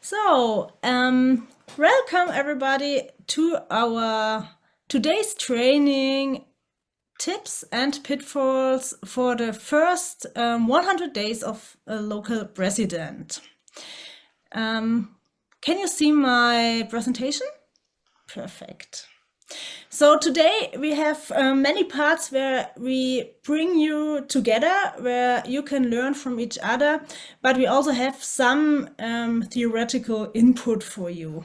So, welcome everybody to our today's training tips and pitfalls for the first 100 days of a local president. Can you see my presentation? Perfect. So today we have many parts where we bring you together, where you can learn from each other, but we also have some theoretical input for you.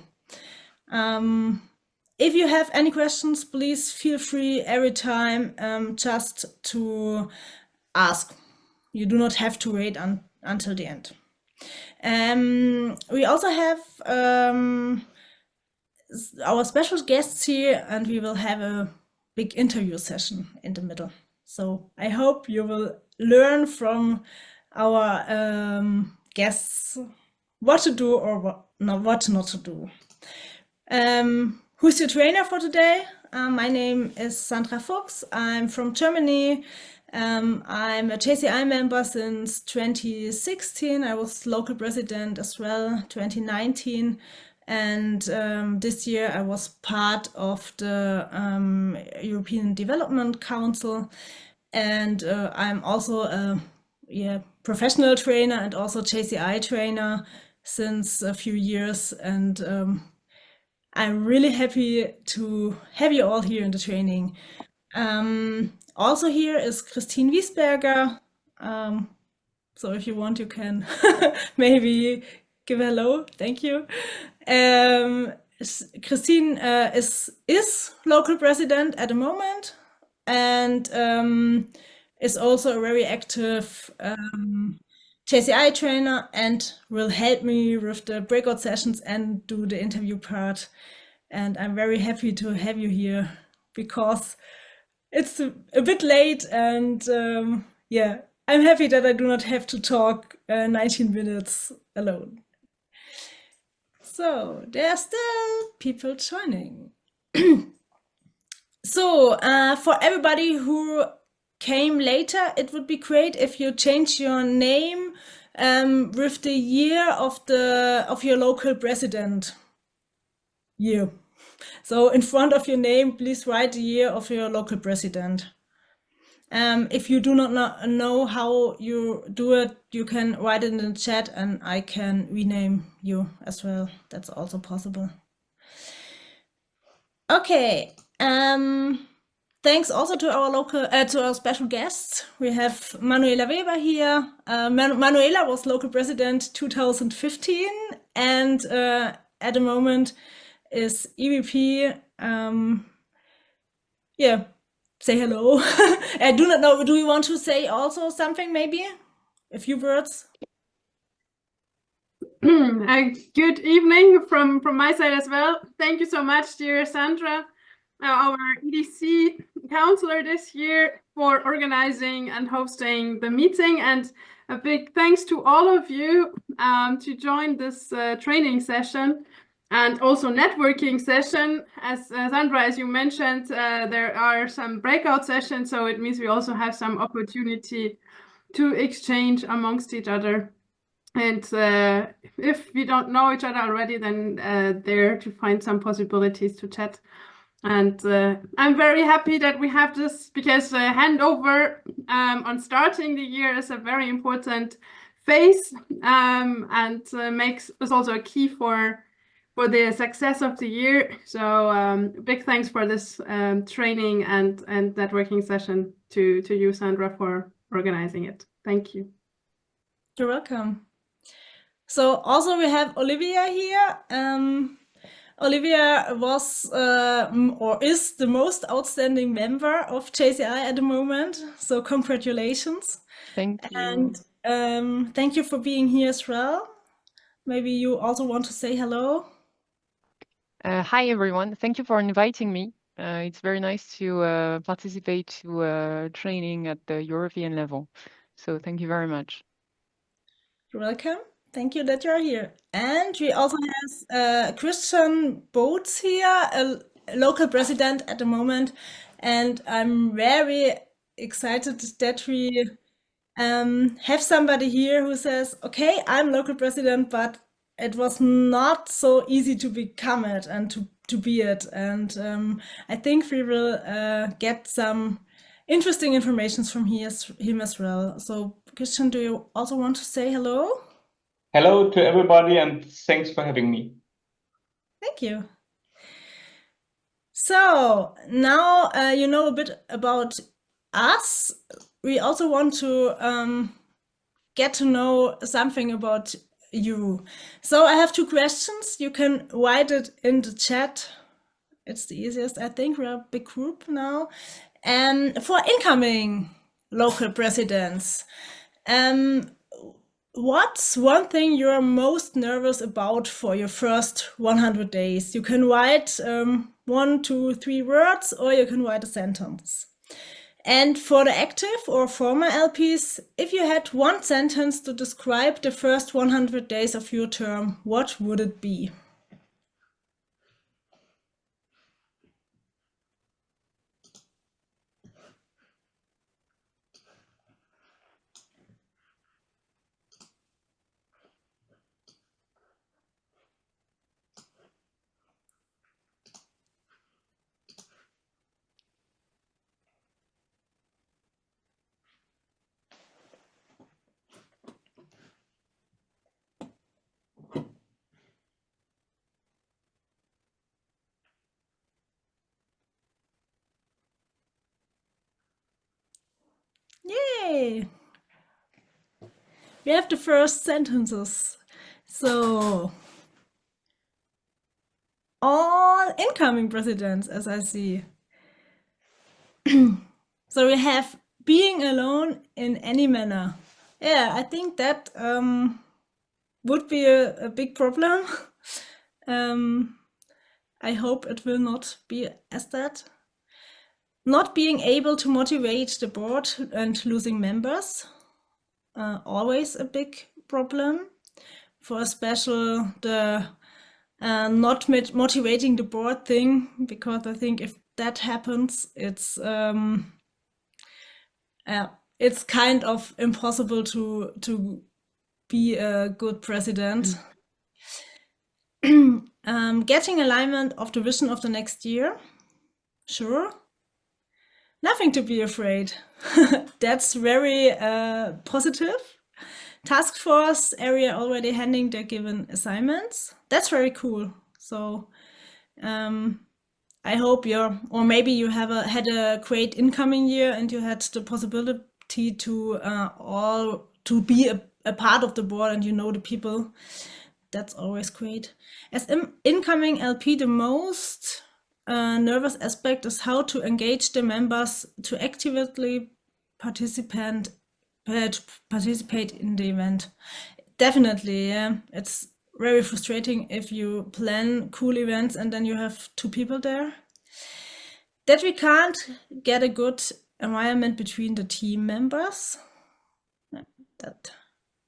If you have any questions, please feel free every time just to ask. You do not have to wait until the end. We also have our special guests here, and we will have a big interview session in the middle. So I hope you will learn from our guests what to do or what not to do. Who's your trainer for today? My name is Sandra Fuchs. I'm from Germany. I'm a JCI member since 2016. I was local president as well, 2019. And this year I was part of the European Development Council. And I'm also a professional trainer and also JCI trainer since a few years. And I'm really happy to have you all here in the training. Also here is Christin Wiesberger. So if you want, you can maybe give a hello. Thank you. Christine is local president at the moment and is also a very active JCI trainer and will help me with the breakout sessions and do the interview part. And I'm very happy to have you here because it's a bit late and yeah, I'm happy that I do not have to talk 19 minutes alone. So there are still people joining. So for everybody who came later, it would be great if you change your name with the year of your local president year. So in front of your name, please write the year of your local president. If you do not know how you do it, you can write it in the chat and I can rename you as well. That's also possible. Okay. Thanks also to our to our special guests. We have Manuela Weber here. Manuela was local president 2015 and at the moment is EVP. Yeah. Say hello. I do not know. Do you want to say also something, maybe? A few words? Good evening from my side as well. Thank you so much, dear Sandra, our EDC councillor this year, for organizing and hosting the meeting. And a big thanks to all of you to join this training session. And also networking session, as Sandra, as you mentioned, there are some breakout sessions, so it means we also have some opportunity to exchange amongst each other. And if we don't know each other already, then there to find some possibilities to chat. And I'm very happy that we have this because handover on starting the year is a very important phase and makes us also a key for the success of the year. So big thanks for this training and networking session to you, Sandra, for organizing it. Thank you. You're welcome. So also we have Olivia here. Olivia was or is the most outstanding member of JCI at the moment. So congratulations. Thank you. And thank you for being here as well. Maybe you also want to say hello. Hi, everyone. Thank you for inviting me. It's very nice to participate to training at the European level. So thank you very much. You're welcome. Thank you that you're here. And we also have Christian Bootz here, a local president at the moment. And I'm very excited that we have somebody here who says, okay, I'm local president, but it was not so easy to become it and to be it. And I think we will get some interesting information from him as well. So Christian, do you also want to say hello? Hello to everybody and thanks for having me. Thank you. So now you know a bit about us. We also want to get to know something about you. So I have 2 questions. You can write it in the chat. It's the easiest, I think. We're a big group now. For incoming local presidents, what's one thing you're most nervous about for your first 100 days? You can write 1, 2, 3 words, or you can write a sentence. And for the active or former LPs, if you had 1 sentence to describe the first 100 days of your term, what would it be? Yay! We have the first sentences. So, all incoming presidents, as I see. So we have being alone in any manner. Yeah, I think that would be a big problem. I hope it will not be as that. Not being able to motivate the board and losing members, always a big problem. For especially the not motivating the board thing, because I think if that happens, it's kind of impossible to be a good president. Getting alignment of the vision of the next year, sure. Nothing to be afraid. That's very positive. Task force area already handing their given assignments. That's very cool. So I hope or maybe you had a great incoming year and you had the possibility to be a part of the board and you know the people. That's always great. As incoming LP, the most nervous aspect is how to engage the members to actively participate in the event. Definitely, yeah. It's very frustrating if you plan cool events and then you have 2 people there. That we can't get a good environment between the team members.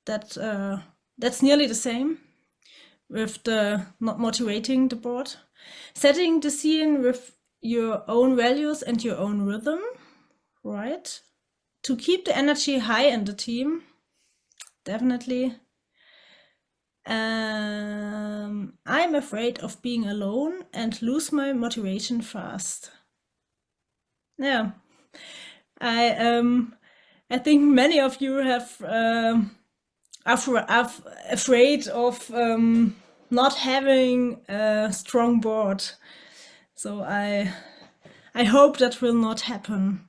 That's nearly the same with the not motivating the board. Setting the scene with your own values and your own rhythm, right? To keep the energy high in the team, definitely. I'm afraid of being alone and lose my motivation fast. Yeah, I think many of you are afraid of not having a strong board. So I hope that will not happen.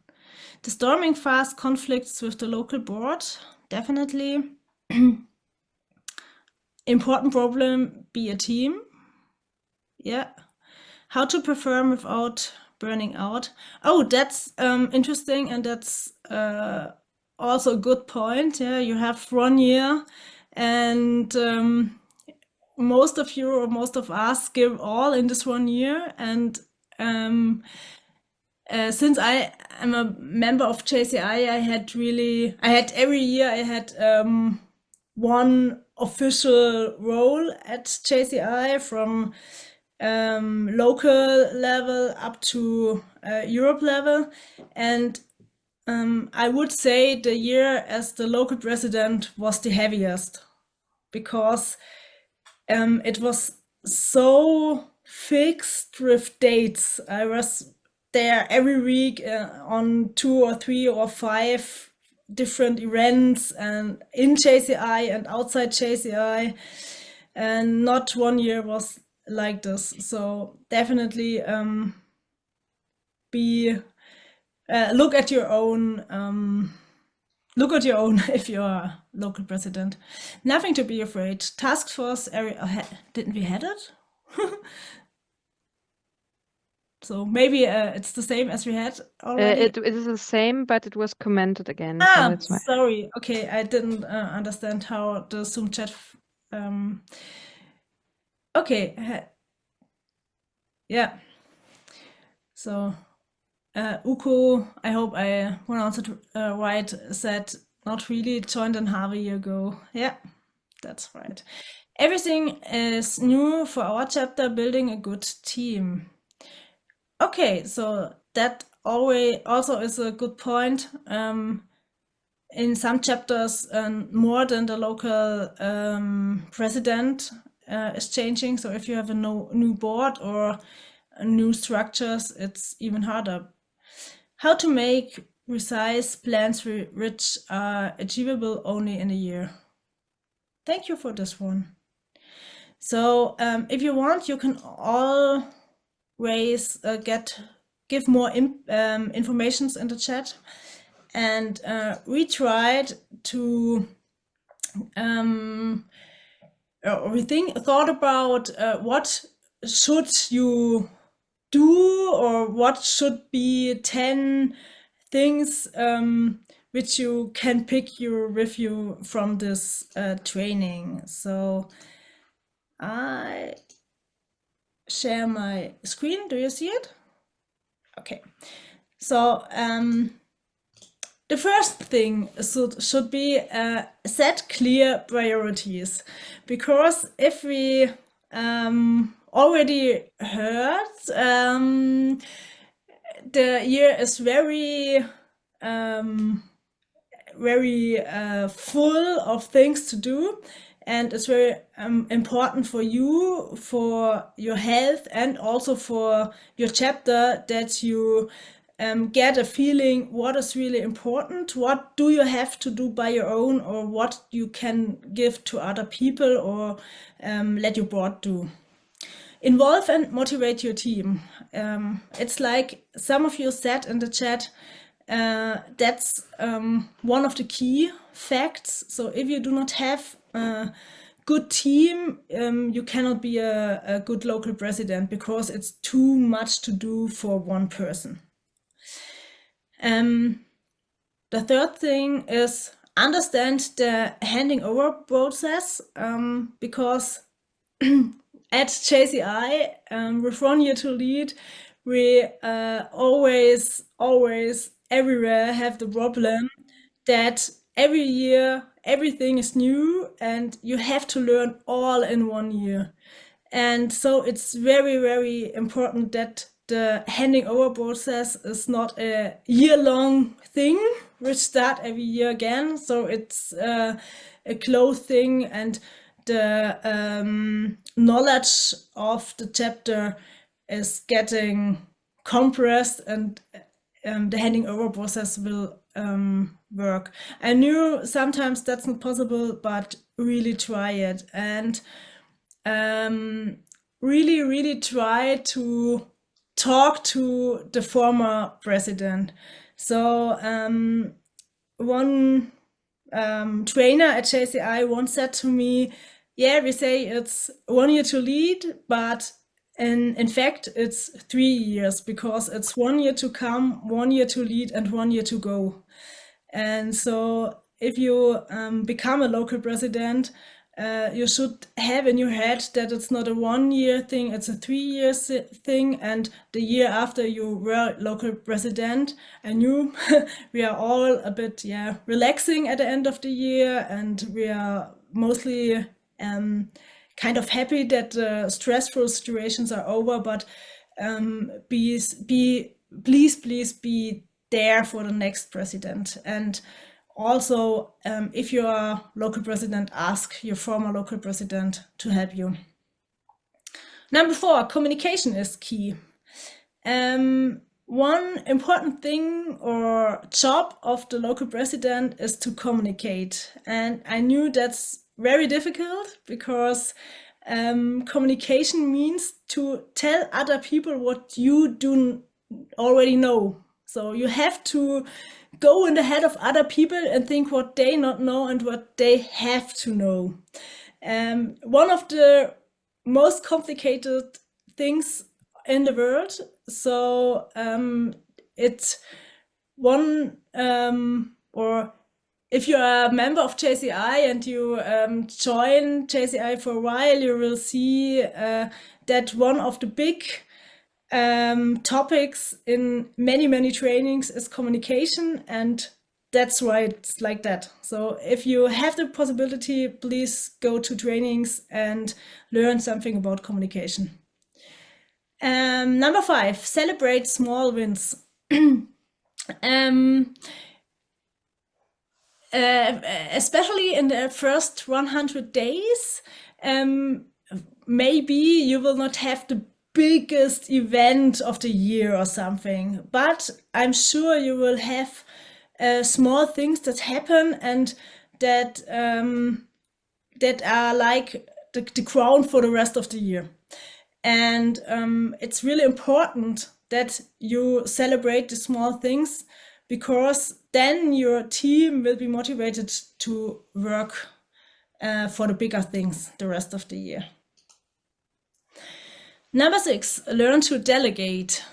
The storming fast conflicts with the local board, definitely. Important problem, be a team. Yeah. How to perform without burning out. Oh, that's interesting, and that's also a good point. Yeah, you have 1 year, and most of you or most of us give all in this 1 year. And since I am a member of JCI, I had every year I had 1 official role at JCI from local level up to Europe level. And I would say the year as the local president was the heaviest, because it was so fixed with dates. I was there every week on 2 or 3 or 5 different events, and in JCI and outside JCI, and not one year was like this. So definitely look at your own. Look at your own if you're a local president. Nothing to be afraid. Task force area, didn't we had it? So maybe it's the same as we had already. It is the same, but it was commented again. So Ah, that's why. sorry. Okay, I didn't understand how the Zoom chat. Okay. Yeah. So Uko, I hope I pronounced it right, said not really, joined in half a year ago. Yeah, that's right. Everything is new for our chapter, building a good team. Okay, so that always also is a good point. In some chapters, more than the local president is changing. So if you have a new board or new structures, it's even harder. How to make precise plans which are achievable only in a year. Thank you for this one. So if you want, you can always give more informations in the chat, and we tried to thought about what should you do, or what should be 10 things which you can pick with you from this training. So I share my screen. Do you see it? Okay. So the first thing should be set clear priorities, because if we already heard, the year is very full of things to do, and it's very important for you, for your health, and also for your chapter, that you get a feeling what is really important, what do you have to do by your own, or what you can give to other people, or let your board do. Involve and motivate your team. It's like some of you said in the chat, that's one of the key facts. So if you do not have a good team, you cannot be a good local president, because it's too much to do for one person. The third thing is understand the handing over process, because at JCI, with 1 year to lead, we always everywhere have the problem that every year everything is new and you have to learn all in 1 year. And so it's very important that the handing over process is not a year-long thing which start every year again. So it's a close thing, and the knowledge of the chapter is getting compressed, and the handing over process will work. I knew sometimes that's not possible, but really try it, and really try to talk to the former president. So one trainer at JCI once said to me, yeah, we say it's 1 year to lead, but in fact it's 3 years, because it's 1 year to come, 1 year to lead, and 1 year to go. And so if you become a local president, you should have in your head that it's not a 1 year thing, it's a 3 year thing, and the year after you were local president, and we are all a bit relaxing at the end of the year, and we are mostly kind of happy that the stressful situations are over, but please be there for the next president. And also, if you are local president, ask your former local president to help you. Number 4, communication is key. One important thing or job of the local president is to communicate. And I knew that's very difficult because communication means to tell other people what you do already know. So you have to go in the head of other people and think what they not know and what they have to know. One of the most complicated things in the world. So it's one, or if you're a member of JCI and you join JCI for a while, you will see that one of the big topics in many trainings is communication, and that's why it's like that. So if you have the possibility, please go to trainings and learn something about communication. Number 5, celebrate small wins. Especially in the first 100 days, maybe you will not have the biggest event of the year or something, but I'm sure you will have small things that happen and that that are like the crown for the rest of the year. And it's really important that you celebrate the small things, because then your team will be motivated to work for the bigger things the rest of the year. Number 6, learn to delegate.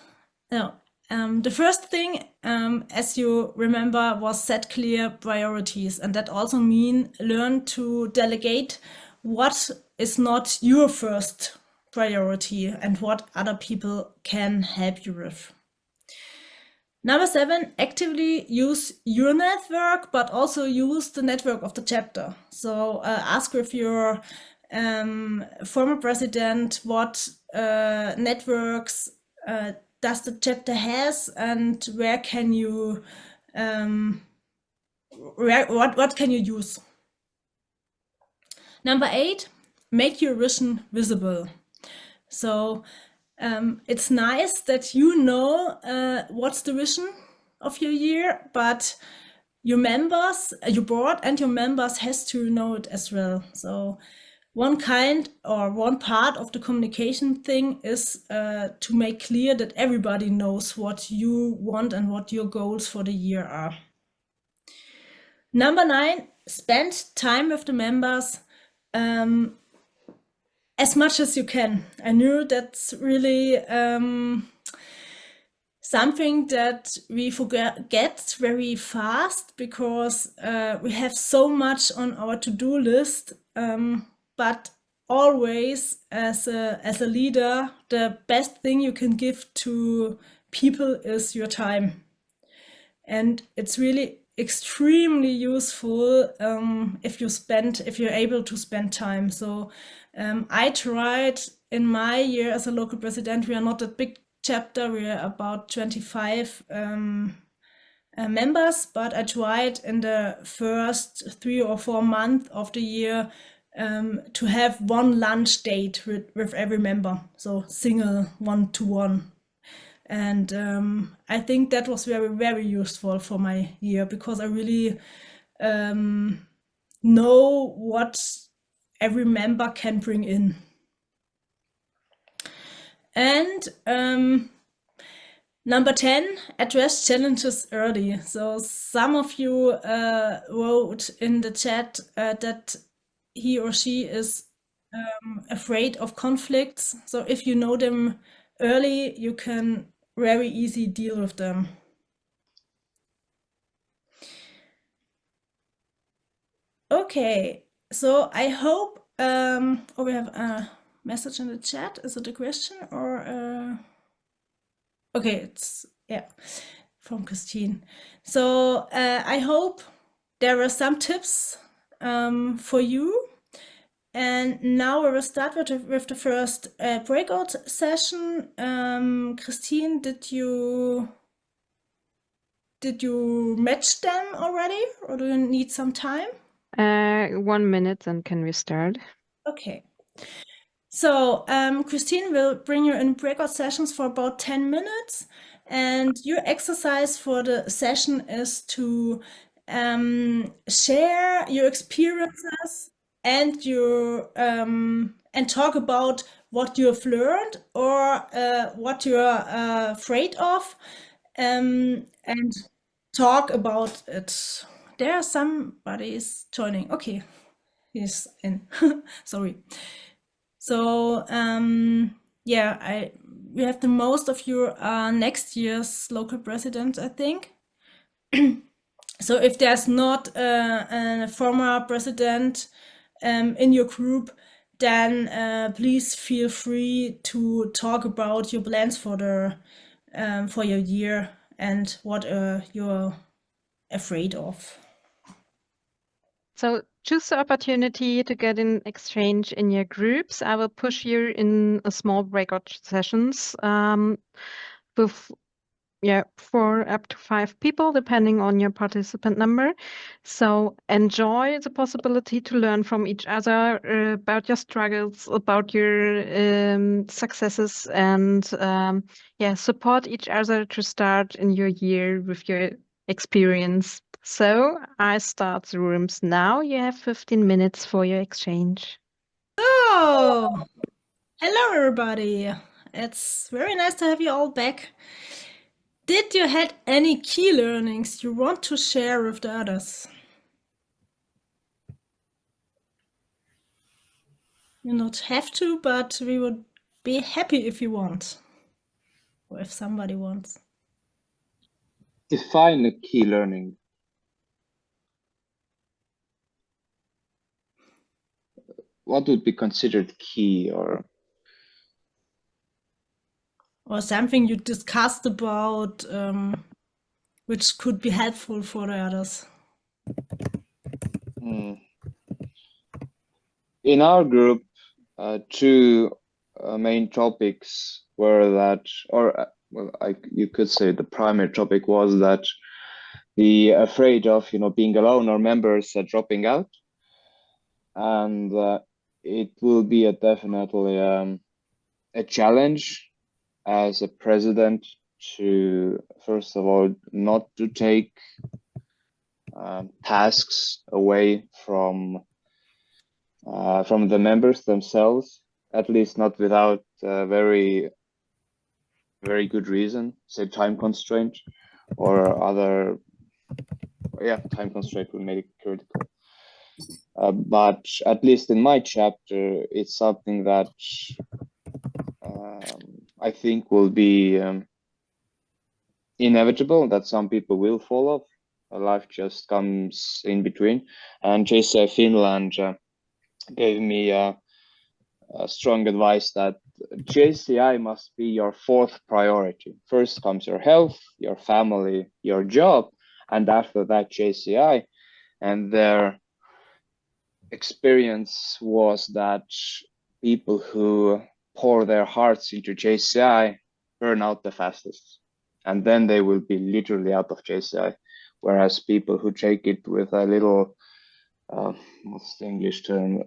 Now, the first thing, as you remember, was set clear priorities, and that also means learn to delegate what is not your first priority and what other people can help you with. Number 7, actively use your network, but also use the network of the chapter. So ask with your former president what networks does the chapter has, and where can you what can you use. Number 8, make your vision visible. So it's nice that you know what's the vision of your year, but your members, your board and your members has to know it as well. So one part of the communication thing is to make clear that everybody knows what you want and what your goals for the year are. Number 9, spend time with the members as much as you can. I knew that's really something that we forget very fast, because we have so much on our to-do list. But always, as a leader, the best thing you can give to people is your time. And it's really extremely useful if you're able to spend time. So I tried in my year as a local president. We are not a big chapter, we are about 25 members, but I tried in the first 3 or 4 months of the year to have one lunch date with every member, so single, one-to-one. And I think that was very useful for my year, because I really know what every member can bring in. And number 10, address challenges early. So some of you wrote in the chat that he or she is afraid of conflicts. So if you know them early, you can very easy deal with them. Okay, so I hope, we have a message in the chat. Is it a question or okay, it's, yeah, from Christine. So I hope there were some tips for you. And now we will start with the first breakout session. Christine, did you did you match them already, or do you need some time? 1 minute, and can we start? Okay. So Christine will bring you in breakout sessions for about 10 minutes. And your exercise for the session is to share your experiences and and talk about what you have learned or what you're afraid of, and talk about it. There are somebody's joining. Okay, he's in. Sorry. So yeah, we have the most of your next year's local president, I think. So if there's not a former president in your group, then please feel free to talk about your plans for your year and what you're afraid of. So choose the opportunity to get in exchange in your groups. I will push you in a small breakout sessions with 4 up to 5 people, depending on your participant number. So enjoy the possibility to learn from each other about your struggles, about your successes, and support each other to start in your year with your experience. So I start the rooms now. You have 15 minutes for your exchange. Oh, hello everybody. It's very nice to have you all back. Did you had any key learnings you want to share with the others? You not have to, but we would be happy if you want, or if somebody wants. Define a key learning. What would be considered key, or something you discussed about, which could be helpful for the others? In our group, 2 main topics were that, you could say the primary topic was that the afraid of being alone or members dropping out, and it will be definitely a challenge as a president to, first of all, not to take tasks away from the members themselves, at least not without very good reason, say time constraint or other. Yeah, time constraint will make it critical. But at least in my chapter, it's something that I think will be inevitable, that some people will fall off. Life just comes in between. And JCI Finland gave me strong advice that JCI must be your 4th priority. First comes your health, your family, your job, and after that JCI. And their experience was that people who pour their hearts into JCI burn out the fastest, and then they will be literally out of JCI. Whereas people who take it with a little, what's the English term,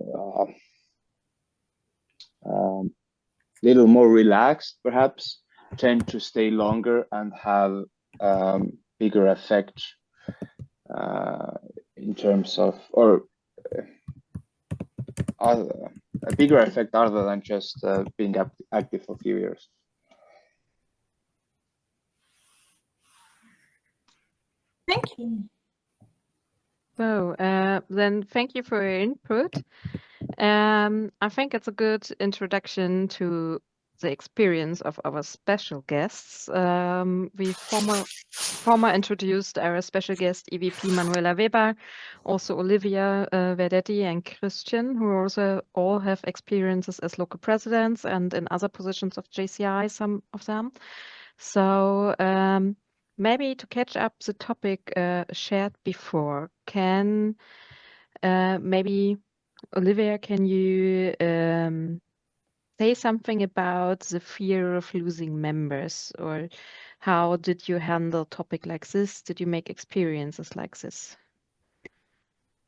little more relaxed, perhaps, tend to stay longer and have bigger effect in terms of, or a bigger effect other than just being active for a few years. Thank you. So then thank you for your input. I think it's a good introduction to the experience of our special guests. We former introduced our special guest EVP Manuela Weber, also Olivia Verdetti and Christin, who also all have experiences as local presidents and in other positions of JCI, some of them. So maybe to catch up the topic shared before, can maybe Olivia, can you say something about the fear of losing members, or how did you handle a topic like this? Did you make experiences like this?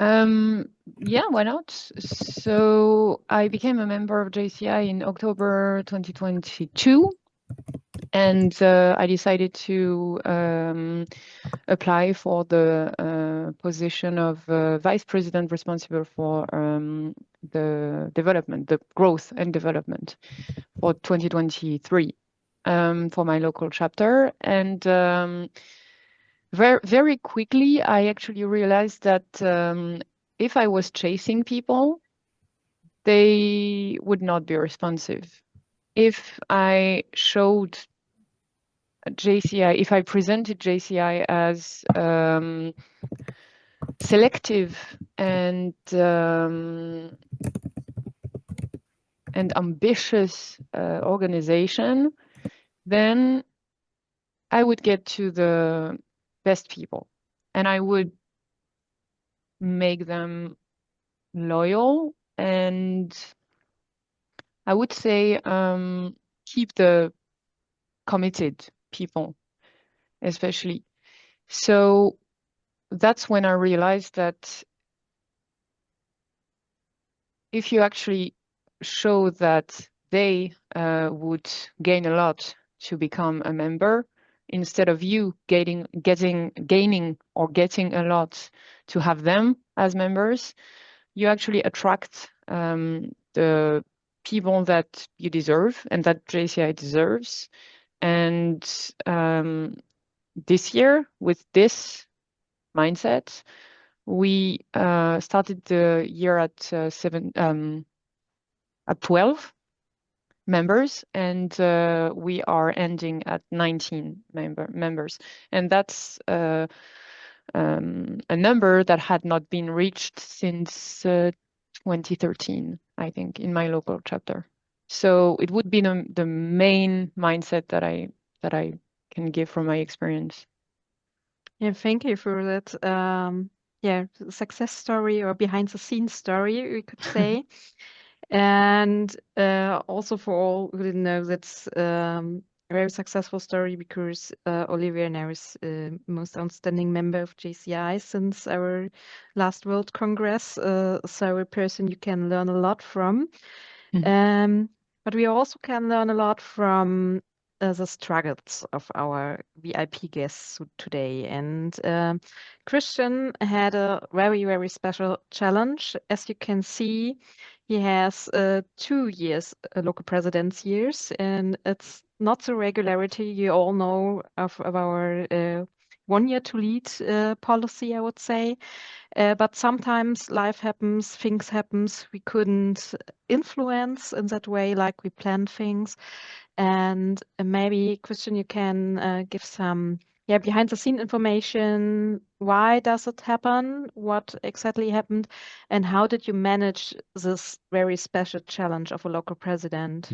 Yeah, why not? So I became a member of JCI in October 2022, and I decided to apply for the position of vice president responsible for the development, the growth and development for 2023 for my local chapter. And very quickly, I actually realized that if I was chasing people, they would not be responsive. If I showed JCI, if I presented JCI as selective and ambitious organization, then I would get to the best people and I would make them loyal, and I would say keep the committed people, especially. So that's when I realized that if you actually show that they would gain a lot to become a member, instead of you gaining a lot to have them as members, you actually attract the people that you deserve and that JCI deserves. And this year, with this mindset, we started the year at 12 members, and we are ending at 19 members. And that's a number that had not been reached since 2013, I think, in my local chapter. So it would be the main mindset that I can give from my experience. Yeah, thank you for that. Yeah, success story or behind the scenes story, we could say. And also for all who didn't know, that's a very successful story, because Olivia now is most outstanding member of JCI since our last World Congress. So a person you can learn a lot from. But we also can learn a lot from the struggles of our VIP guests today. And Christian had a very, very special challenge. As you can see, he has 2 years local president's years, and it's not the regularity you all know of our 1 year to lead policy, I would say. But sometimes life happens, things happens we couldn't influence in that way, like we planned things. And maybe, Christian, you can give some behind the scene information. Why does it happen? What exactly happened? And how did you manage this very special challenge of a local president?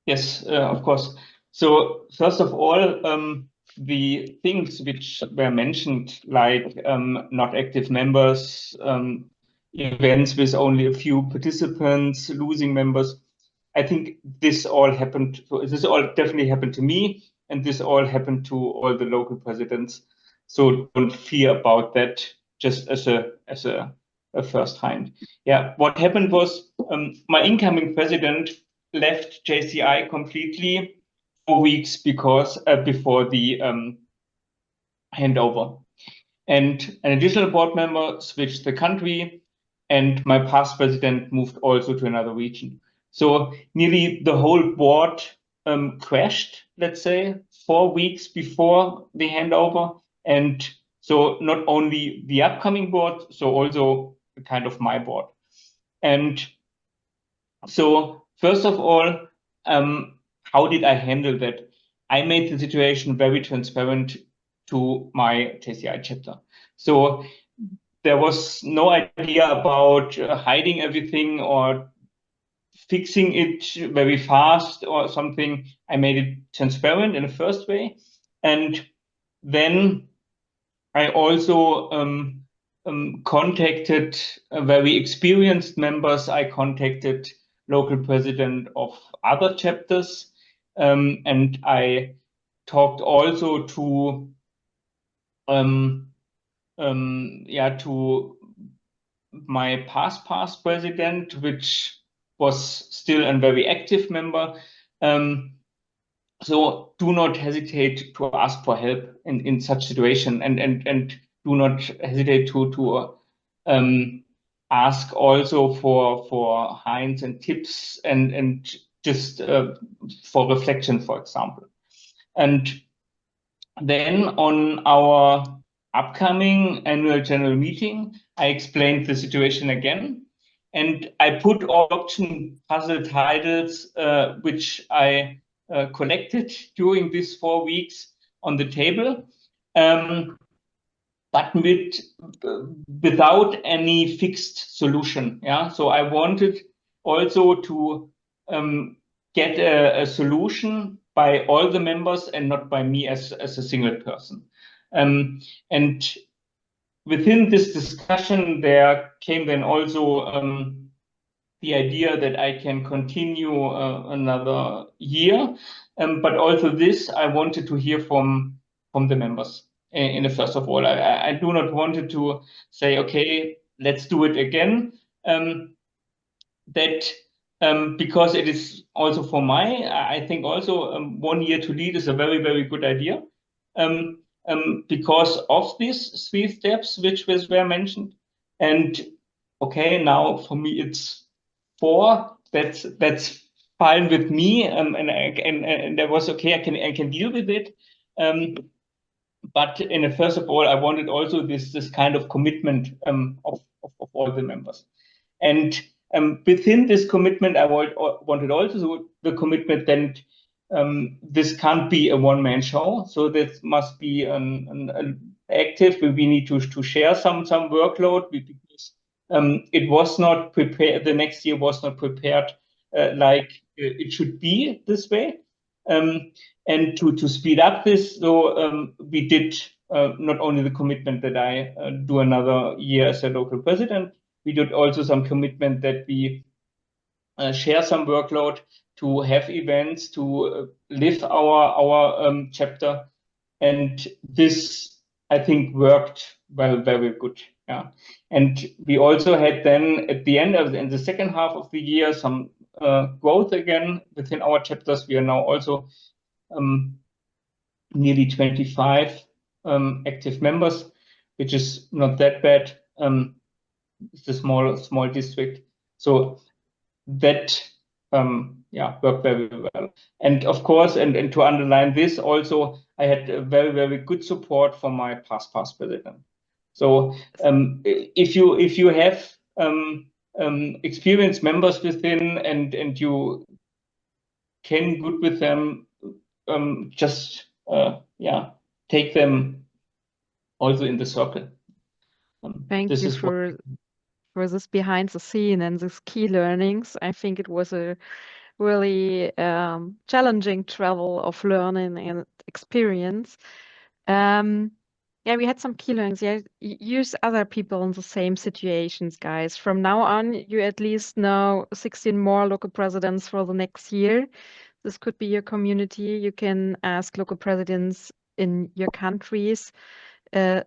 Yes, of course. So first of all, the things which were mentioned, like not active members, events with only a few participants, losing members, I think this all happened. This all definitely happened to me, and this all happened to all the local presidents. So don't fear about that. Just as a first hind. Yeah, what happened was my incoming president left JCI completely 4 weeks before the handover, and an additional board member switched the country, and my past president moved also to another region. So nearly the whole board crashed, let's say, 4 weeks before the handover, and so not only the upcoming board, so also kind of my board. And so first of all, how did I handle that? I made the situation very transparent to my JCI chapter. So there was no idea about hiding everything or fixing it very fast or something. I made it transparent in the first way. And then I also contacted very experienced members. I contacted local president of other chapters. And I talked also to to my past president, which was still a very active member. So do not hesitate to ask for help in such situation, and do not hesitate to ask also for hints and tips and just for reflection, for example. And then on our upcoming annual general meeting, I explained the situation again, and I put all option puzzle titles which I collected during these 4 weeks on the table, but without any fixed solution. Yeah, so I wanted also to get a solution by all the members and not by me as a single person. And within this discussion, there came then also the idea that I can continue another year, but also this I wanted to hear from the members. In the first of all, I do not want to say, okay, let's do it again. Because it is also for I think also 1 year to lead is a very, very good idea. Because of these 3 steps which were mentioned. And okay, now for me it's 4. That's fine with me, and that was okay. I can deal with it. But first of all, I wanted also this kind of commitment of all the members, and within this commitment, I wanted also the commitment that this can't be a one-man show. So this must be an active. We need to share some workload because it was not prepared. The next year was not prepared like it should be this way. And to speed up this, so we did not only the commitment that I do another year as a local president, we did also some commitment that we share some workload to have events, to live our chapter. And this, I think, worked well, very good. Yeah. And we also had then at the end in the second half of the year, some growth again within our chapters. We are now also nearly 25 active members, which is not that bad. It's a small district, so that worked very well. And of course, and to underline this also, I had a very, very good support from my past president. So if you have experienced members within and you can good with them, just take them also in the circle. Thank you for this behind the scene and these key learnings. I think it was a really challenging travel of learning and experience. We had some key learnings. Yeah, use other people in the same situations, guys. From now on, you at least know 16 more local presidents for the next year. This could be your community. You can ask local presidents in your countries. There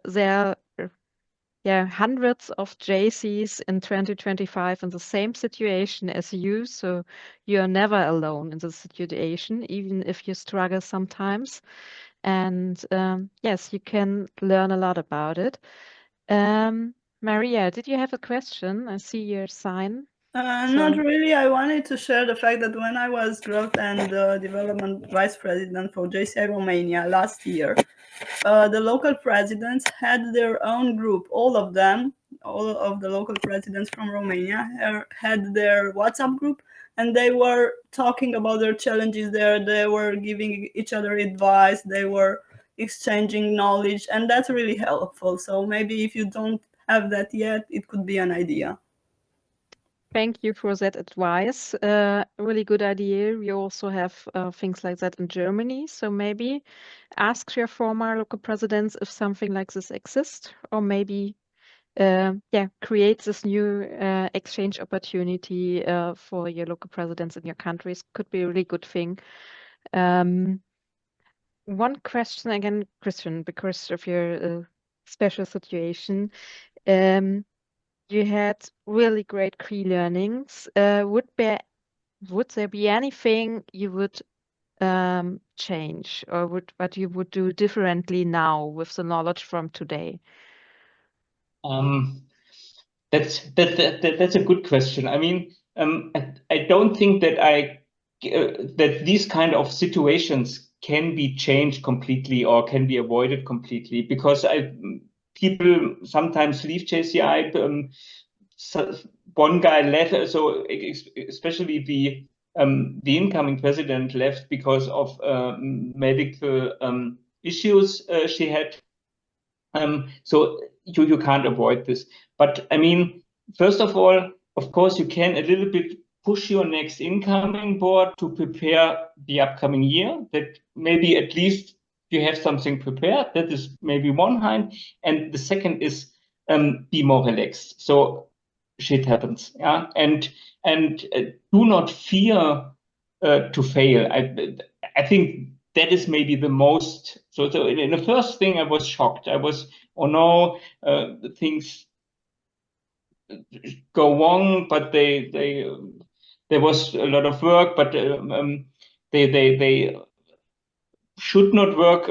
are hundreds of JCs in 2025 in the same situation as you, so you're never alone in this situation, even if you struggle sometimes. And yes, you can learn a lot about it. Maria, did you have a question? I see your sign. Not really. I wanted to share the fact that when I was growth and development vice president for JCI Romania last year, the local presidents had their own group. All of them, all of the local presidents from Romania had their WhatsApp group, and they were talking about their challenges there. They were giving each other advice. They were exchanging knowledge, and that's really helpful. So maybe if you don't have that yet, it could be an idea. Thank you for that advice. Really good idea. We also have things like that in Germany. So maybe ask your former local presidents if something like this exists, or maybe creates this new exchange opportunity for your local presidents in your countries. Could be a really good thing. One question again, Christian, because of your special situation. You had really great key learnings. Would there be anything you would change, or what you would do differently now with the knowledge from today? That's a good question. I mean, I don't think that that these kind of situations can be changed completely or can be avoided completely, because people sometimes leave JCI. One guy left, so especially the incoming president left because of medical issues she had. So you can't avoid this. But I mean, first of all, of course, you can a little bit push your next incoming board to prepare the upcoming year, that maybe at least you have something prepared. That is maybe one hand. And the second is be more relaxed. So shit happens. Yeah. And do not fear to fail. I think that is maybe the most. So in the first thing, I was shocked. I was, oh no, things go wrong, but there was a lot of work, but they should not work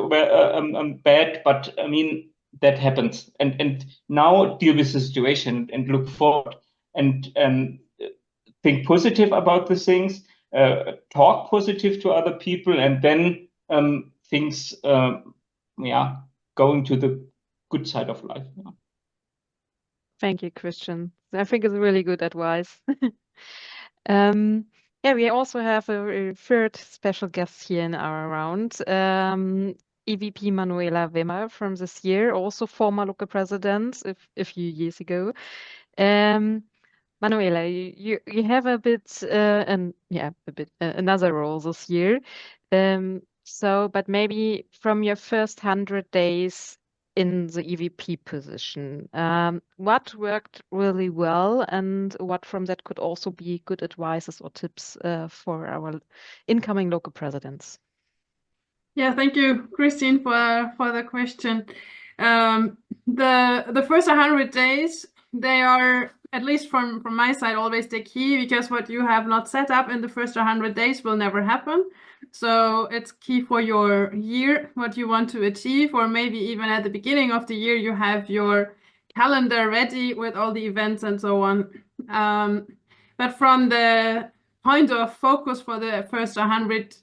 bad. But I mean, that happens, and now deal with the situation and look forward and think positive about the things, talk positive to other people, and then things going to the good side of life. Yeah. Thank you, Christian. I think it's really good advice. We also have a third special guest here in our round. EVP Manuela Wimmer from this year, also former local president a few years ago. Manuela, you have a bit another role this year. But maybe from your first 100 days in the EVP position, what worked really well, and what from that could also be good advices or tips for our incoming local presidents? Yeah, thank you, Christine, for the question. The first 100 days, they are, at least from my side, always the key, because what you have not set up in the first 100 days will never happen. So it's key for your year, what you want to achieve, or maybe even at the beginning of the year, you have your calendar ready with all the events and so on. But from the point of focus for the first 100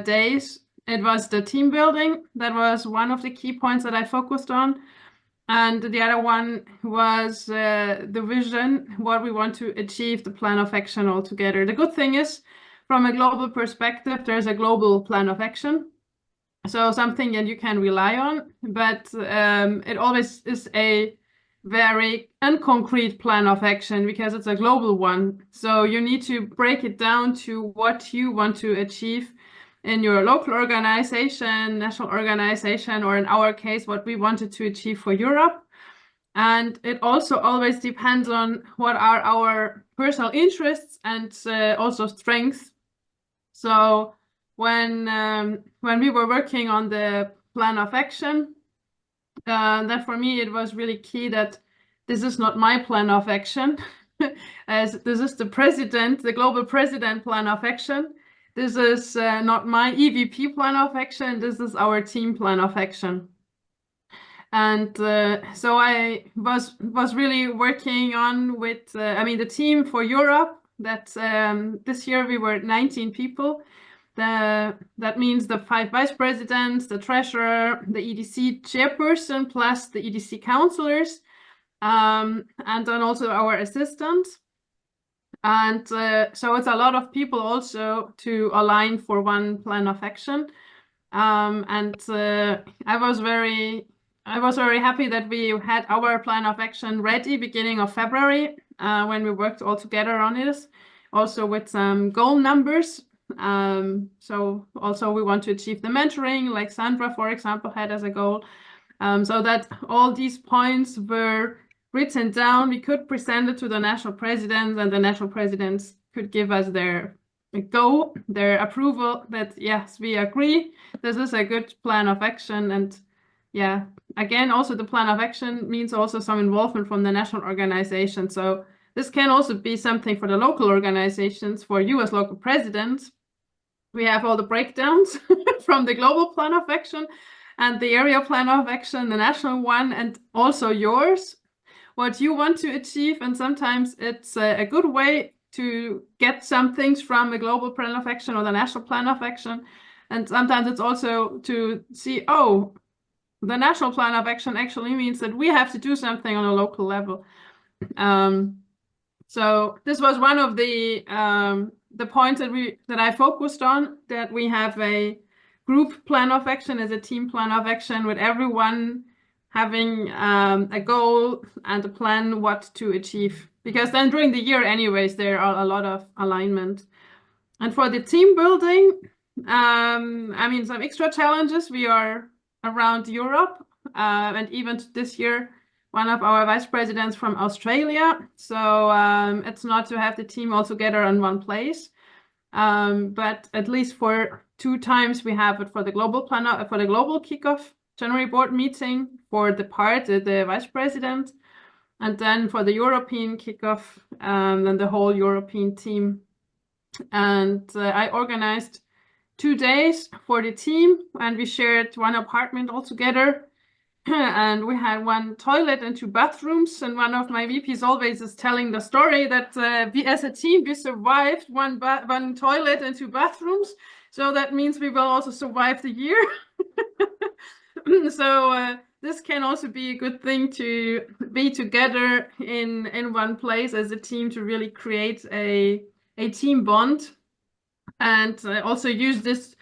days, it was the team building. That was one of the key points that I focused on. And the other one was the vision, what we want to achieve, the plan of action altogether. The good thing is, from a global perspective, there's a global plan of action. So something that you can rely on, but it always is a very unconcrete plan of action because it's a global one. So you need to break it down to what you want to achieve in your local organization, national organization, or in our case, what we wanted to achieve for Europe. And it also always depends on what are our personal interests and also strengths. So when we were working on the plan of action, that for me, it was really key that this is not my plan of action, as this is the global president plan of action. This is not my EVP plan of action. This is our team plan of action. And so I was really working on with, the team for Europe, that this year we were 19 people. That means the 5 vice presidents, the treasurer, the EDC chairperson, plus the EDC councillors, and then also our assistants. And so it's a lot of people also to align for one plan of action. And I was very happy that we had our plan of action ready beginning of February when we worked all together on this, also with some goal numbers. So also we want to achieve the mentoring, like Sandra, for example, had as a goal. So that all these points were written down, we could present it to the national presidents, and the national presidents could give us their approval that yes, we agree, this is a good plan of action. And yeah, again, also the plan of action means also some involvement from the national organization. So this can also be something for the local organizations, for you as local presidents. We have all the breakdowns from the global plan of action and the area plan of action, the national one, and also yours, what you want to achieve. And sometimes it's a good way to get some things from a global plan of action or the national plan of action. And sometimes it's also to see, oh, the national plan of action actually means that we have to do something on a local level. So this was one of the points that I focused on, that we have a group plan of action as a team plan of action, with everyone having a goal and a plan what to achieve. Because then during the year anyways, there are a lot of alignment. And for the team building, I mean, some extra challenges. We are around Europe, and even this year, one of our vice presidents from Australia. So it's not to have the team all together in one place. But at least for 2 times we have it for the global plan, for the global kickoff January board meeting for the vice president, and then for the European kickoff, then the whole European team. And I organized 2 days for the team, and we shared one apartment all together. And we had 1 toilet and 2 bathrooms. And one of my VPs always is telling the story that we as a team, we survived 1 toilet and 2 bathrooms. So that means we will also survive the year. So this can also be a good thing, to be together in one place as a team, to really create a team bond. And also use this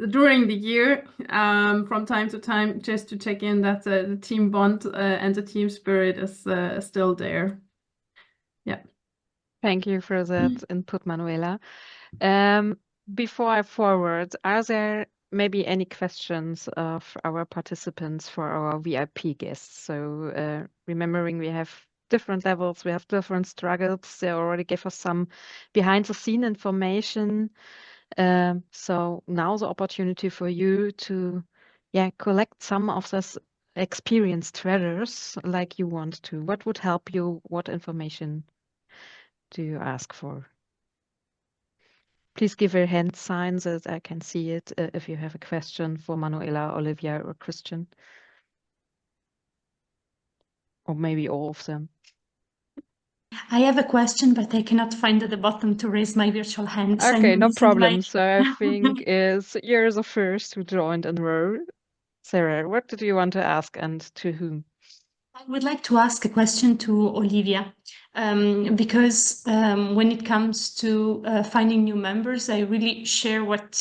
during the year, from time to time, just to check in that the team bond and the team spirit is still there. Yeah. Thank you for that input, Manuela. Before I forward, are there maybe any questions of our participants for our VIP guests? So remembering we have different levels, we have different struggles. They already gave us some behind the scene information. So now the opportunity for you to collect some of this experienced treasures like you want to. What would help you? What information do you ask for? Please give a hand sign so that I can see it if you have a question for Manuela, Olivia, or Christian. Or maybe all of them. I have a question, but I cannot find at the bottom to raise my virtual hand. Okay, no problem. So I think you're the first who joined in row. Sarah, what did you want to ask, and to whom? I would like to ask a question to Olivia, because when it comes to finding new members, I really share what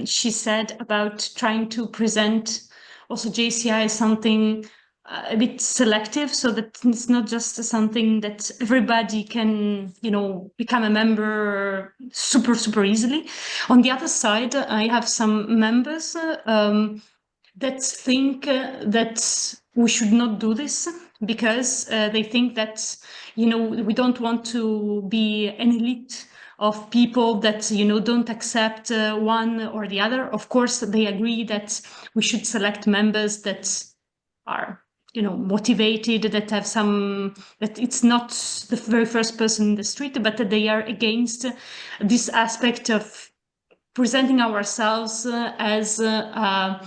she said about trying to present also JCI as something a bit selective, so that it's not just something that everybody can, become a member super easily. On the other side, I have some members that think that we should not do this, because they think that, we don't want to be an elite of people that, don't accept one or the other. Of course, they agree that we should select members that are, motivated, that have that it's not the very first person in the street, but that they are against this aspect of presenting ourselves as the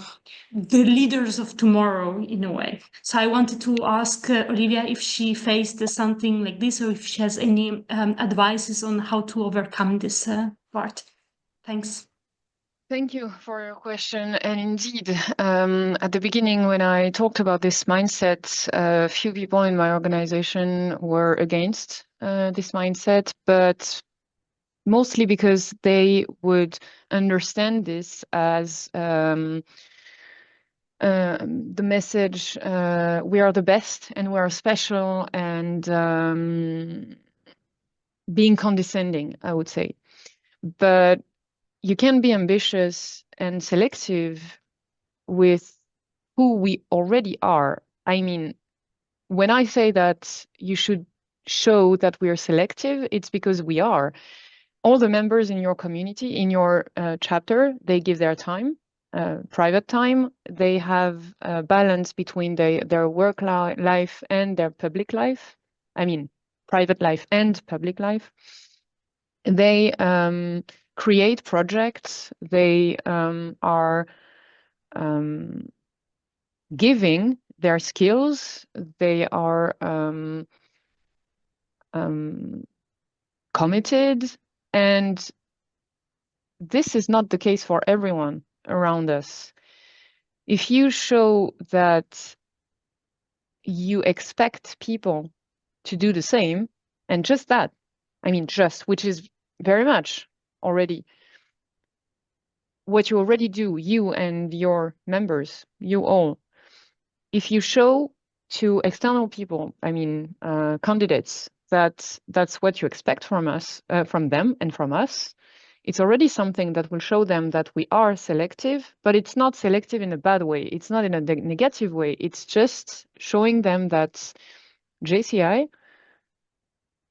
leaders of tomorrow, in a way. So I wanted to ask Olivia if she faced something like this, or if she has any advices on how to overcome this part. Thanks. Thank you for your question. And indeed, at the beginning, when I talked about this mindset, a few people in my organization were against this mindset, but mostly because they would understand this as the message, we are the best and we are special, and being condescending, I would say. But you can be ambitious and selective with who we already are. I mean, when I say that you should show that we are selective, it's because we are. All the members in your community, in your chapter, they give their time, private time. They have a balance between their work life and their public life. I mean, private life and public life. They create projects. They are giving their skills. They are committed. And this is not the case for everyone around us. If you show that you expect people to do the same, and just that, I mean, just, which is very much already what you already do, you and your members, you all. If you show to external people, I mean, candidates, that that's what you expect from us, from them and from us, it's already something that will show them that we are selective, but it's not selective in a bad way. It's not in a negative way. It's just showing them that JCI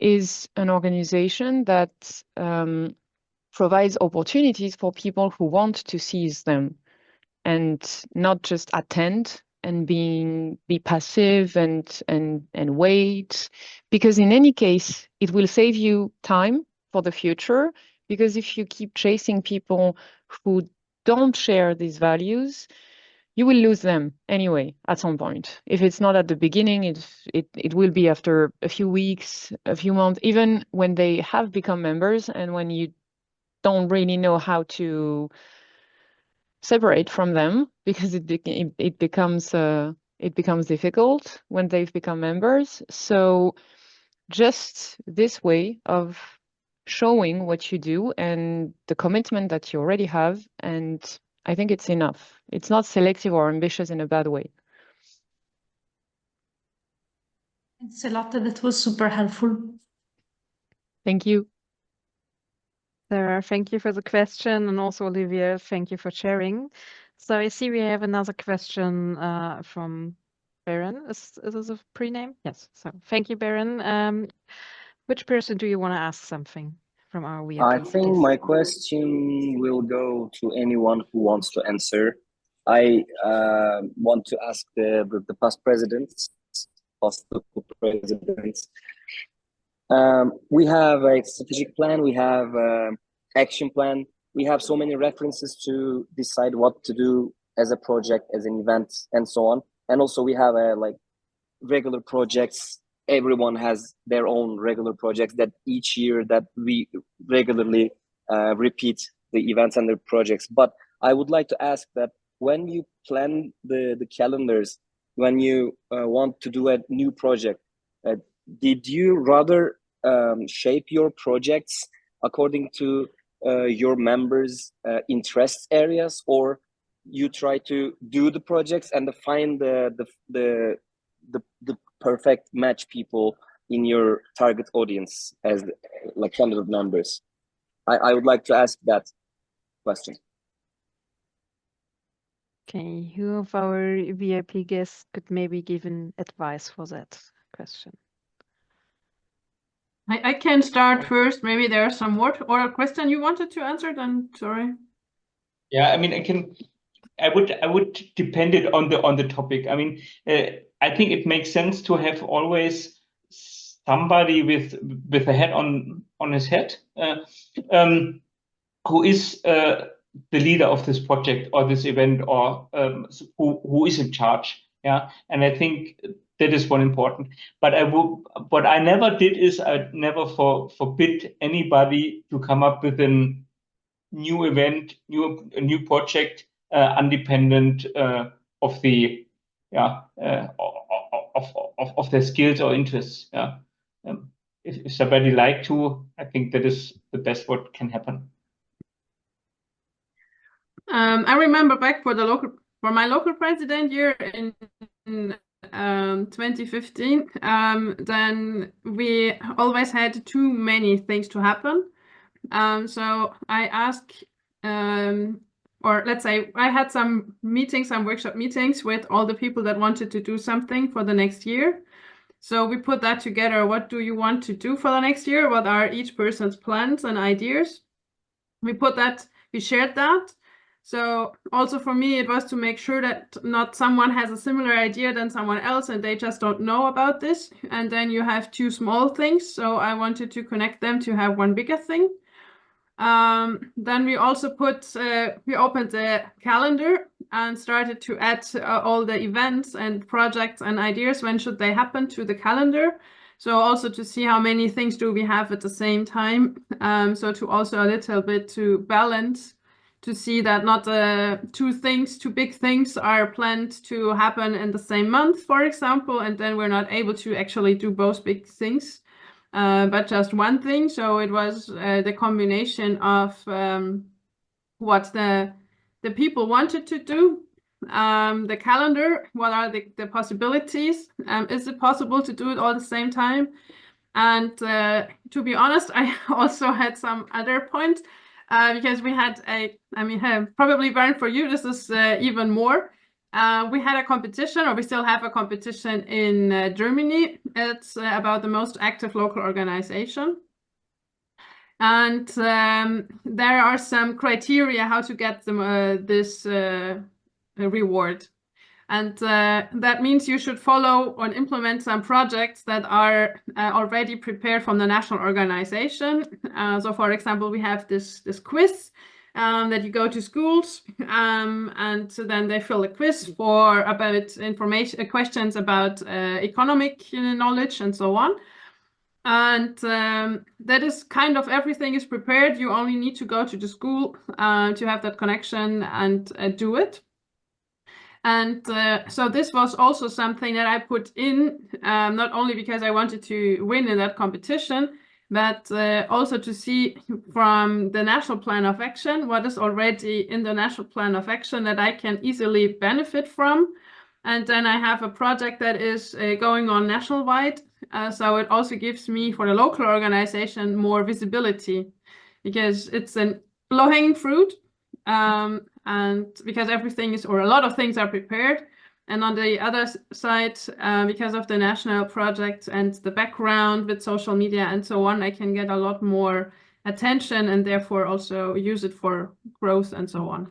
is an organization that provides opportunities for people who want to seize them and not just attend and be passive and wait, because in any case, it will save you time for the future. Because if you keep chasing people who don't share these values, you will lose them anyway at some point. If it's not at the beginning, it will be after a few weeks, a few months, even when they have become members and when you don't really know how to separate from them, because it becomes difficult when they've become members. So just this way of showing what you do and the commitment that you already have, and I think it's enough. It's not selective or ambitious in a bad way. Thanks a lot. That was super helpful. Thank you. Sarah, thank you for the question, and also Olivia, thank you for sharing. So I see we have another question from Baron. Is this a pre-name? Yes. So thank you, Baron. Which person do you want to ask something from our VIP? I think my question will go to anyone who wants to answer. I want to ask the past presidents, past presidents. We have a strategic plan, we have an action plan, we have so many references to decide what to do as a project, as an event, and so on. And also we have like regular projects. Everyone has their own regular projects that each year that we regularly repeat the events and the projects. But I would like to ask that when you plan the calendars, when you want to do a new project, did you rather shape your projects according to your members' interest areas, or you try to do the projects and find the perfect match people in your target audience as like candidate members? I would like to ask that question. Okay, who of our VIP guests could maybe give an advice for that question? I can start first. Maybe there are some more or a question you wanted to answer. Then sorry. Yeah, I mean, I would depend it on the topic. I mean, I think it makes sense to have always somebody with a head on his head, who is the leader of this project or this event, or who is in charge. Yeah, and I think that is one important. But what I never did is I never forbid anybody to come up with a new event, a new project, independent of the of their skills or interests. Yeah, if somebody like to, I think that is the best what can happen. I remember back for my local president year in 2015. Then we always had too many things to happen. So I asked, or let's say I had some meetings, some workshop meetings with all the people that wanted to do something for the next year. So we put that together. What do you want to do for the next year? What are each person's plans and ideas? We shared that. So also for me, it was to make sure that not someone has a similar idea than someone else and they just don't know about this. And then you have two small things. So I wanted to connect them to have one bigger thing. Then we also we opened the calendar and started to add all the events and projects and ideas. When should they happen to the calendar? So also to see how many things do we have at the same time. So to also a little bit to balance, to see that not two big things are planned to happen in the same month, for example, and then we're not able to actually do both big things. But just one thing. So it was the combination of what the people wanted to do, the calendar, what are the possibilities, is it possible to do it all at the same time? And to be honest, I also had some other points because we had probably Bernd, for you, this is even more. We had a competition, or we still have a competition in Germany. It's about the most active local organization. And there are some criteria how to get this reward. And that means you should follow or implement some projects that are already prepared from the national organization. So for example, we have this quiz that you go to schools and so then they fill a quiz about questions about economic economic knowledge and so on. And that is kind of everything is prepared. You only need to go to the school to have that connection and do it. And so this was also something that I put in, not only because I wanted to win in that competition, but also to see from the National Plan of Action what is already in the National Plan of Action that I can easily benefit from. And then I have a project that is going on national-wide. So it also gives me, for the local organization, more visibility because it's a low-hanging fruit. And because everything is, or a lot of things are prepared. And on the other side, because of the national project and the background with social media and so on, I can get a lot more attention and therefore also use it for growth and so on.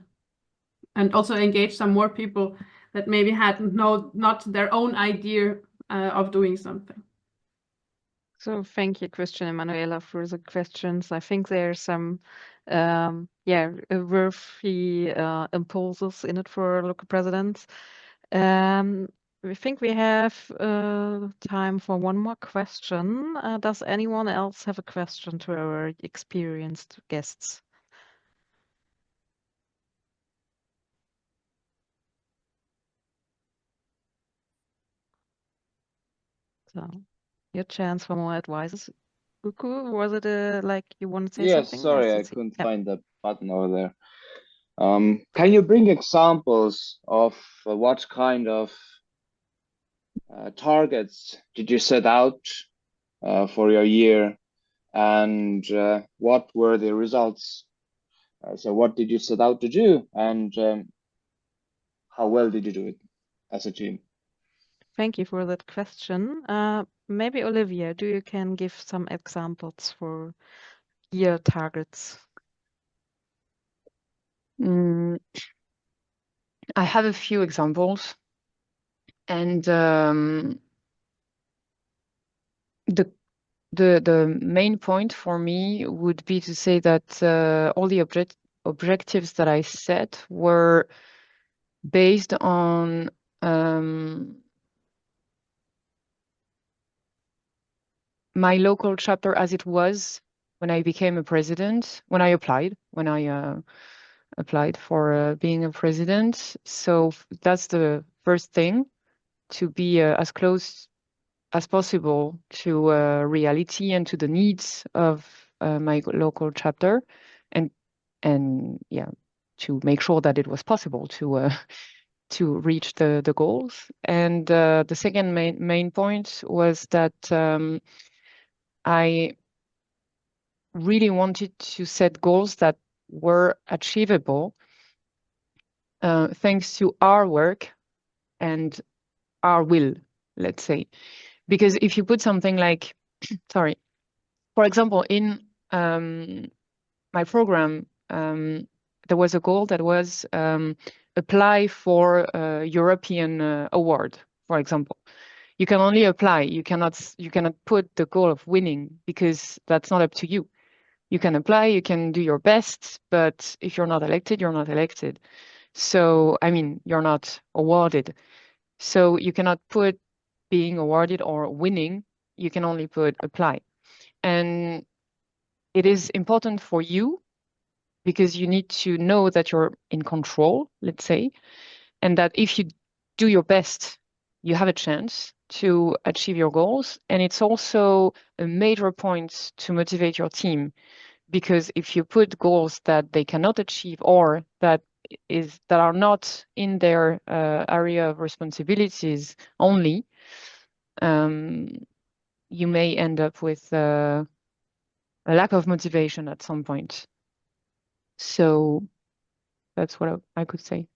And also engage some more people that maybe had not their own idea of doing something. So thank you, Christian and Manuela, for the questions. I think there's some worthy impulses in it for local presidents. We think we have time for one more question. Does anyone else have a question to our experienced guests? So, your chance for more advices. Uku, was it like you want to say something? Yes, sorry, I couldn't find the button over there. Can you bring examples of what kind of targets did you set out for your year, and what were the results? So what did you set out to do, and how well did you do it as a team? Thank you for that question. Maybe Olivia, you can give some examples for year targets? I have a few examples, and the main point for me would be to say that all the objectives that I set were based on my local chapter as it was when I became a president, when I applied for being a president. So that's the first thing, to be as close as possible to reality and to the needs of my local chapter, and yeah, to make sure that it was possible to reach the goals. And the second main point was that I really wanted to set goals that were achievable thanks to our work and our will, let's say. Because if you put something like, sorry, for example, in my program, there was a goal that was apply for a European award, for example. You can only apply. You cannot put the goal of winning, because that's not up to you. You can apply, you can do your best, but if you're not elected, you're not elected. So, I mean, you're not awarded. So you cannot put being awarded or winning. You can only put apply. And it is important for you, because you need to know that you're in control, let's say, and that if you do your best, you have a chance to achieve your goals. And it's also a major point to motivate your team, because if you put goals that they cannot achieve, or that are not in their area of responsibilities only, you may end up with a lack of motivation at some point. So that's what I could say.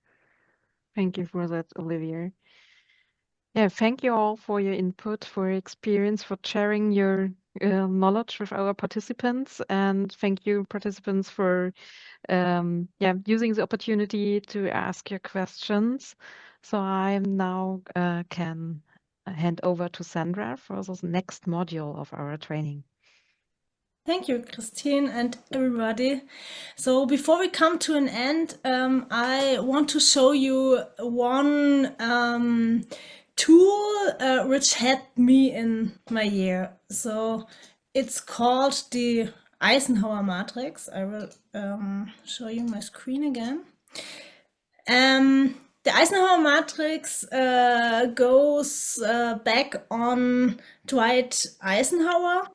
Thank you for that, Olivia. Yeah, thank you all for your input, for your experience, for sharing your knowledge with our participants, and thank you, participants, for using the opportunity to ask your questions. So I now can hand over to Sandra for the next module of our training. Thank you, Christine, and everybody. So before we come to an end, I want to show you one tool which helped me in my year. So it's called the Eisenhower matrix. I will show you my screen again. The Eisenhower matrix goes back on Dwight Eisenhower,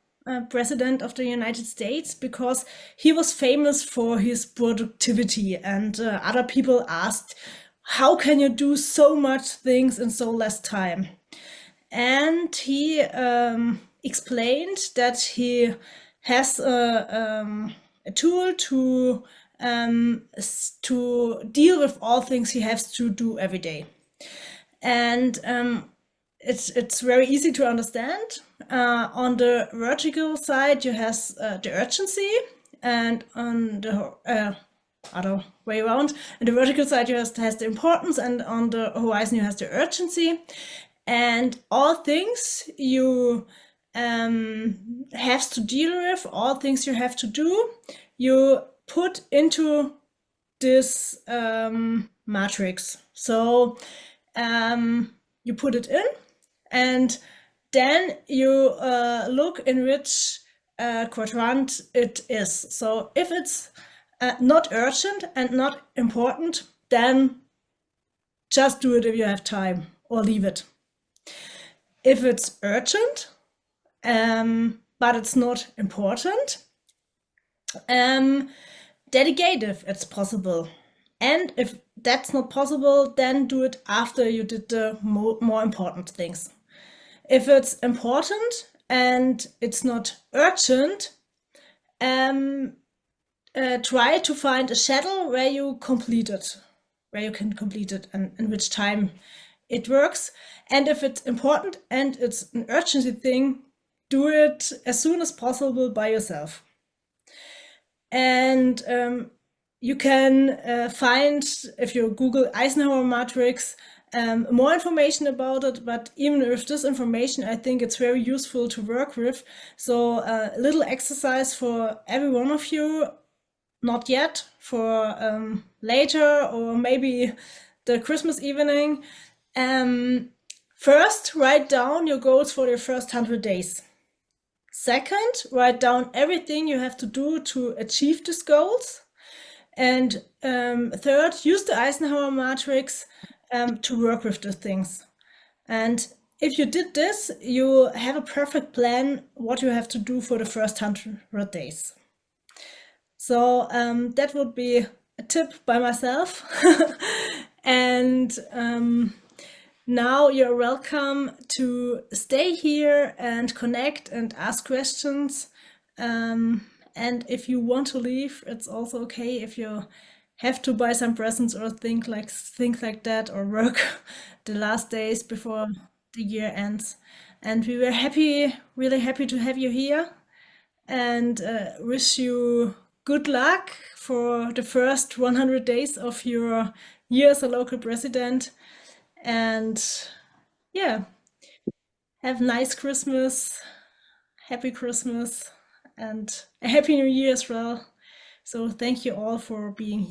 President of the United States, because he was famous for his productivity, and other people asked, how can you do so much things in so less time? And he explained that he has a tool to deal with all things he has to do every day. And it's very easy to understand. On the vertical side, you have the urgency, and on the other way around, on the vertical side, you has the importance, and on the horizon, you have the urgency. And all things you have to deal with, all things you have to do, you put into this matrix. So you put it in, and then you look in which quadrant it is. So if it's not urgent and not important, then just do it if you have time, or leave it. If it's urgent, but it's not important, delegate if it's possible. And if that's not possible, then do it after you did the more important things. If it's important and it's not urgent, try to find a schedule where you complete it, where you can complete it, and in which time it works. And if it's important and it's an urgency thing, do it as soon as possible by yourself. And you can find, if you Google Eisenhower matrix, more information about it. But even with this information, I think it's very useful to work with. So a little exercise for every one of you, not yet, for later, or maybe the Christmas evening. First, write down your goals for your first 100 days. Second, write down everything you have to do to achieve these goals. And third, use the Eisenhower matrix to work with the things. And if you did this, you have a perfect plan what you have to do for the first 100 days. So that would be a tip by myself. And now you're welcome to stay here and connect and ask questions. And if you want to leave, it's also okay if you have to buy some presents or things like that, or work the last days before the year ends. And we were really happy to have you here, and wish you good luck for the first 100 days of your year as a local president. And yeah, have a nice Christmas, happy Christmas, and a happy New Year as well. So thank you all for being here.